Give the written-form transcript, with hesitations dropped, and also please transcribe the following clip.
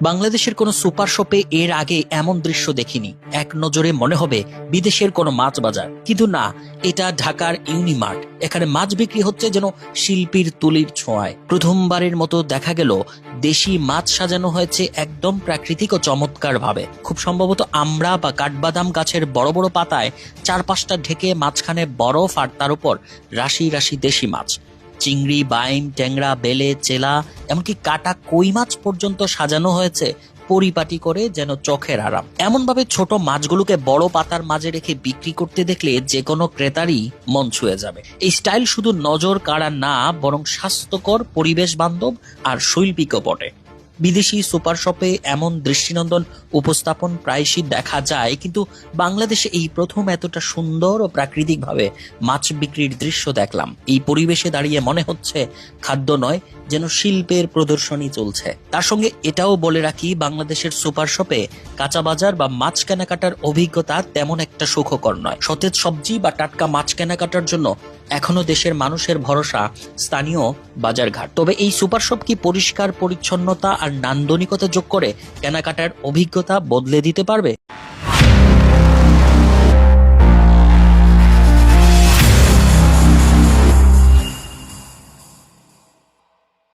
বাংলাদেশের কোনো সুপার শপে এর আগে এমন দৃশ্য দেখিনি। এক নজরে মনে হবে বিদেশের কোনো মাছ বাজার, কিন্তু না, এটা ঢাকার ইউনিমার্ট। এখানে মাছ বিক্রি হচ্ছে যেন শিল্পীর তুলির ছোঁয়ায়। প্রথমবারের মতো দেখা গেল দেশি মাছ সাজানো হয়েছে একদম প্রাকৃতিক ও চমৎকার ভাবে। খুব সম্ভবত আমড়া বা কাঠবাদাম গাছের বড় বড় পাতায় চারপাশটা ঢেকে মাঝখানে বরফ, আর তার উপর রাশি রাশি দেশি মাছ, চিংড়ি, বাইম, ট্যাংরা, বেলে, চেলা, এমনকি কাটা কই মাছ পর্যন্ত সাজানো হয়েছে পরিপাটি করে, যেন চোখের আরাম। এমন ভাবে ছোট মাছগুলোকে বড় পাতার মাঝে রেখে বিক্রি করতে দেখলে যে কোনো ক্রেতারই মন ছুঁয়ে যাবে। এই স্টাইল শুধু নজর কাড়া না, বরং স্বাস্থ্যকর, পরিবেশ বান্ধব আর শৈল্পিকও বটে। বিদেশি সুপার শপে এমন দৃষ্টিনন্দন উপস্থাপন প্রায়শই দেখা যায়, কিন্তু বাংলাদেশে এই প্রথম এতটা সুন্দর ও প্রাকৃতিকভাবে মাছ বিক্রির দৃশ্য দেখলাম। এই পরিবেশে দাঁড়িয়ে মনে হচ্ছে খাদ্য নয়, যেন শিল্পের প্রদর্শনী চলছে। তার সঙ্গে এটাও বলে রাখি, বাংলাদেশের সুপার শপে কাঁচা বাজার বা মাছ কেনাকাটার অভিজ্ঞতা তেমন একটা সুখকর নয়। সতেজ সবজি বা টাটকা মাছ কেনাকাটার জন্য এখনো দেশের মানুষের ভরসা স্থানীয় বাজারঘাট। তবে এই সুপার শপ কি পরিষ্কার পরিচ্ছন্নতা আর নান্দনিকতা যোগ করে কেনাকাটার অভিজ্ঞতা বদলে দিতে পারবে?